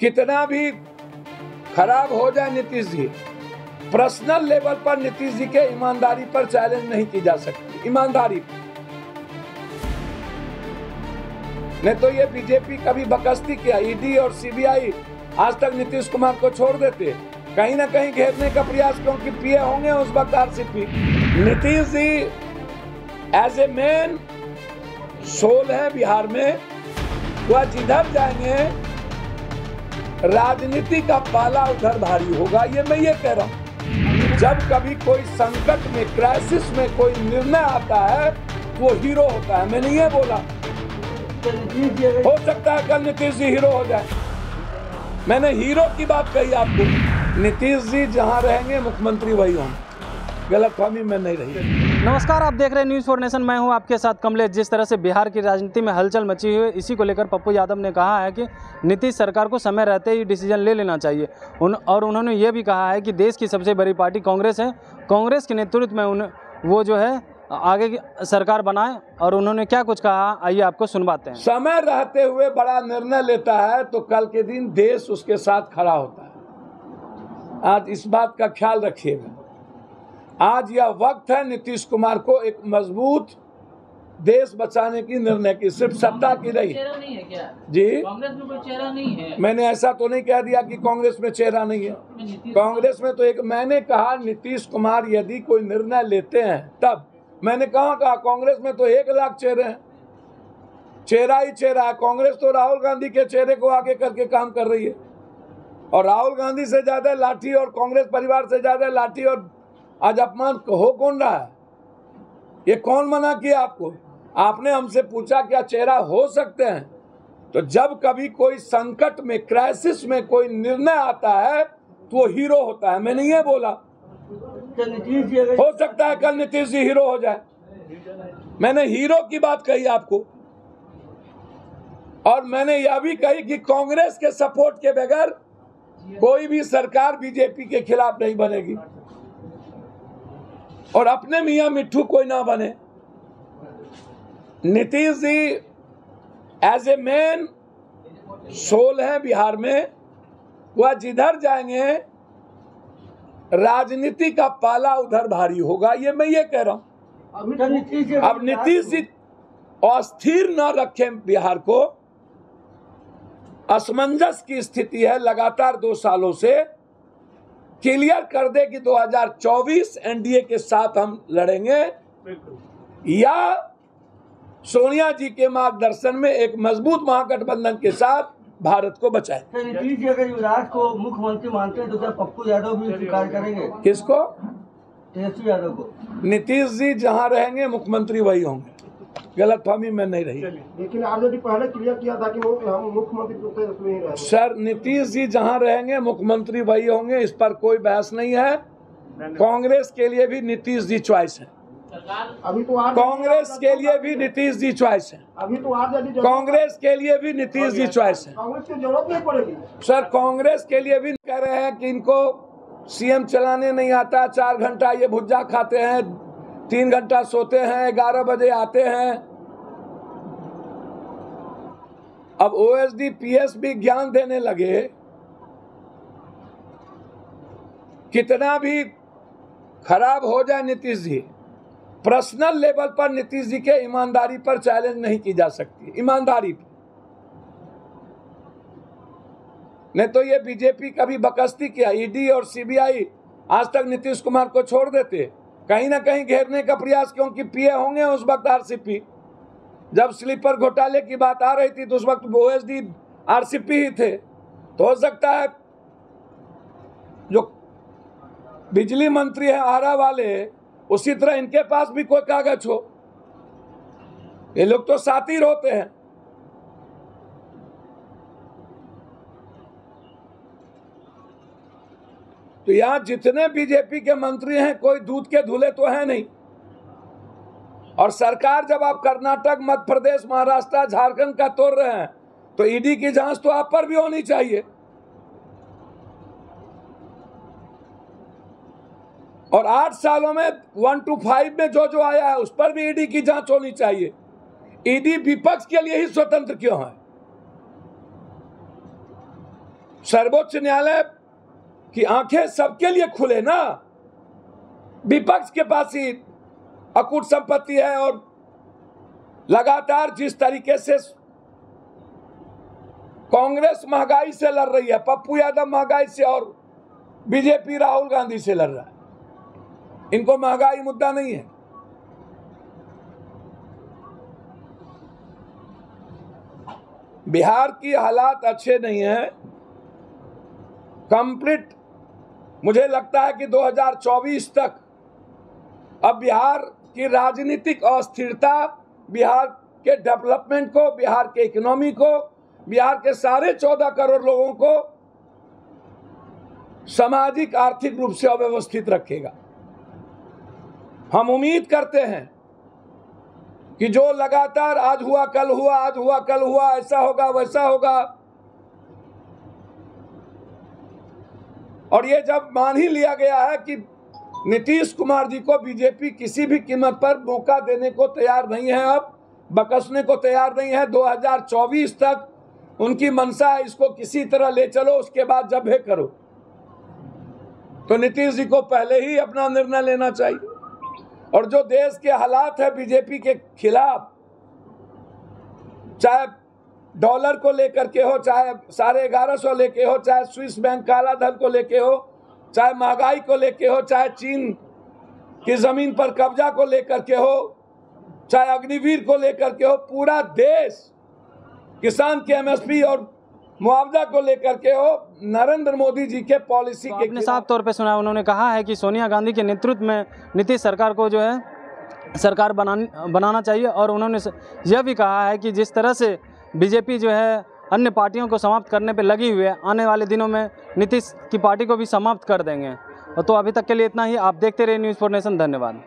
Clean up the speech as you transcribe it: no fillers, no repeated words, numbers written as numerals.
कितना भी खराब हो जाए नीतीश जी, पर्सनल लेवल पर नीतीश जी के ईमानदारी पर चैलेंज नहीं की जा सकती। ईमानदारी नहीं तो ये बीजेपी कभी बकस्ती किया, ईडी और सीबीआई आज तक नीतीश कुमार को छोड़ देते, कहीं ना कहीं घेरने का प्रयास, क्योंकि पीए होंगे उस वक्त RCP. Nitish ji as a man soul है बिहार में, वह जिधर जाएंगे राजनीति का पाला उधर भारी होगा। ये मैं ये कह रहा हूँ, जब कभी कोई संकट में, क्राइसिस में कोई निर्णय आता है वो हीरो होता है। मैंने ये बोला, हो सकता है कल नीतीश जी हीरो हो जाए। मैंने हीरो की बात कही आपको। नीतीश जी जहां रहेंगे मुख्यमंत्री वही होंगे, गलतफहमी में नहीं रही। नमस्कार, आप देख रहे हैं न्यूज़ फॉर नेशन। मैं हूं आपके साथ कमलेश। जिस तरह से बिहार की राजनीति में हलचल मची हुई है, इसी को लेकर पप्पू यादव ने कहा है कि नीतीश सरकार को समय रहते ही डिसीजन ले लेना चाहिए। और उन्होंने ये भी कहा है कि देश की सबसे बड़ी पार्टी कांग्रेस है, कांग्रेस के नेतृत्व में वो जो है आगे की सरकार बनाए। और उन्होंने क्या कुछ कहा, आइए आपको सुनवाते हैं। समय रहते हुए बड़ा निर्णय लेता है तो कल के दिन देश उसके साथ खड़ा होता है। आज इस बात का ख्याल रखिएगा। आज यह वक्त है नीतीश कुमार को एक मजबूत देश बचाने की निर्णय की, सिर्फ सत्ता की नहीं। चेहरा नहीं है क्या जी? कांग्रेस में कोई चेहरा नहीं है। मैंने ऐसा तो नहीं कह दिया कि कांग्रेस में चेहरा नहीं है। कांग्रेस में तो एक, मैंने कहा नीतीश कुमार यदि कोई निर्णय लेते हैं तब। मैंने कहा कांग्रेस में तो 1 लाख चेहरे हैं, चेहरा ही चेहरा है। कांग्रेस तो राहुल गांधी के चेहरे को आगे करके काम कर रही है, और राहुल गांधी से ज्यादा लाठी और कांग्रेस परिवार से ज्यादा लाठी और आज अपमान हो कौन रहा है? ये कौन मना किया आपको? आपने हमसे पूछा क्या चेहरा हो सकते हैं? तो जब कभी कोई संकट में, क्राइसिस में कोई निर्णय आता है तो वो हीरो होता है। मैंने ये बोला, हो सकता है कल नीतीश जी हीरो हो जाए। मैंने हीरो की बात कही आपको, और मैंने यह भी कही कि कांग्रेस के सपोर्ट के बगैर कोई भी सरकार बीजेपी के खिलाफ नहीं बनेगी, और अपने मियां मिट्ठू कोई ना बने। Nitish ji as a man soul है बिहार में, वह जिधर जाएंगे राजनीति का पाला उधर भारी होगा। ये मैं ये कह रहा हूं। अब नीतीश जी अस्थिर न रखें बिहार को, असमंजस की स्थिति है लगातार 2 सालों से, क्लियर कर दे कि 2024 एनडीए के साथ हम लड़ेंगे, या सोनिया जी के मार्गदर्शन में एक मजबूत महागठबंधन के साथ भारत को बचाए। नीतीश जी अगर युवराज को मुख्यमंत्री मानते हैं तो क्या पप्पू यादव भी स्वीकार करेंगे? किसको? तेजस्वी यादव को। नीतीश जी जहां रहेंगे मुख्यमंत्री वही होंगे, गलतफहमी में नहीं रही। लेकिन आरजेडी पहले क्लियर किया था कि हम मुख्यमंत्री सर, नीतीश जी जहां रहेंगे मुख्यमंत्री वही होंगे, इस पर कोई बहस नहीं है। कांग्रेस के लिए भी नीतीश जी चॉइस है। अभी तो कांग्रेस के लिए भी नीतीश जी चॉइस है। अभी तो आरजेडी कांग्रेस के लिए भी नीतीश जी चॉइस है। कांग्रेस की जरूरत नहीं पड़ेगी सर। कांग्रेस के लिए भी कह रहे हैं कि इनको सीएम चलाने नहीं आता, 4 घंटा ये भुज्जा खाते हैं, 3 घंटा सोते हैं, 11 बजे आते हैं। अब ओएसडी पीएस भी ज्ञान देने लगे। कितना भी खराब हो जाए नीतीश जी, पर्सनल लेवल पर नीतीश जी के ईमानदारी पर चैलेंज नहीं की जा सकती। ईमानदारी नहीं तो ये बीजेपी कभी बकस्ती किया, ईडी और सीबीआई आज तक नीतीश कुमार को छोड़ देते, कहीं ना कहीं घेरने का प्रयास, क्योंकि पीए होंगे उस वक्त आरसीपी। जब स्लीपर घोटाले की बात आ रही थी तो उस वक्त ओएसडी आरसीपी ही थे। तो हो सकता है जो बिजली मंत्री है आरा वाले, उसी तरह इनके पास भी कोई कागज हो। ये लोग तो सातिर होते हैं। तो यहां जितने बीजेपी के मंत्री हैं कोई दूध के धुले तो है नहीं। और सरकार जब आप कर्नाटक, मध्य प्रदेश, महाराष्ट्र, झारखंड का तोड़ रहे हैं तो ईडी की जांच तो आप पर भी होनी चाहिए। और 8 सालों में 1 to 5 में जो आया है उस पर भी ईडी की जांच होनी चाहिए। ईडी विपक्ष के लिए ही स्वतंत्र क्यों है? सर्वोच्च न्यायालय की आंखें सबके लिए खुले ना। विपक्ष के पास ही अकूट संपत्ति है और लगातार जिस तरीके से कांग्रेस महंगाई से लड़ रही है, पप्पू यादव महंगाई से और बीजेपी राहुल गांधी से लड़ रहा है, इनको महंगाई मुद्दा नहीं है। बिहार की हालात अच्छे नहीं है। कंप्लीट मुझे लगता है कि 2024 तक अब बिहार की राजनीतिक अस्थिरता बिहार के डेवलपमेंट को, बिहार के इकोनॉमी को, बिहार के साढ़े 14 करोड़ लोगों को सामाजिक आर्थिक रूप से अव्यवस्थित रखेगा। हम उम्मीद करते हैं कि जो लगातार आज हुआ कल हुआ, आज हुआ कल हुआ, ऐसा होगा वैसा होगा, और ये जब मान ही लिया गया है कि नीतीश कुमार जी को बीजेपी किसी भी कीमत पर मौका देने को तैयार नहीं है, अब बकसने को तैयार नहीं है। 2024 तक उनकी मंशा है इसको किसी तरह ले चलो, उसके बाद जब है करो। तो नीतीश जी को पहले ही अपना निर्णय लेना चाहिए। और जो देश के हालात है बीजेपी के खिलाफ, चाहे डॉलर को लेकर के हो, चाहे 1150 लेके हो, चाहे स्विस बैंक काला धन को लेके हो, चाहे महंगाई को लेके हो, चाहे चीन की जमीन पर कब्जा को लेकर के हो, चाहे अग्निवीर को लेकर के हो, पूरा देश किसान के एमएसपी और मुआवजा को लेकर के हो, नरेंद्र मोदी जी के पॉलिसी के आपने साफ तौर पे सुना, उन्होंने कहा है कि सोनिया गांधी के नेतृत्व में नीतीश सरकार को जो है सरकार बनाना चाहिए। और उन्होंने यह भी कहा है कि जिस तरह से बीजेपी जो है अन्य पार्टियों को समाप्त करने पे लगी हुई है, आने वाले दिनों में नीतीश की पार्टी को भी समाप्त कर देंगे। तो अभी तक के लिए इतना ही। आप देखते रहिए न्यूज़ फॉर नेशन। धन्यवाद।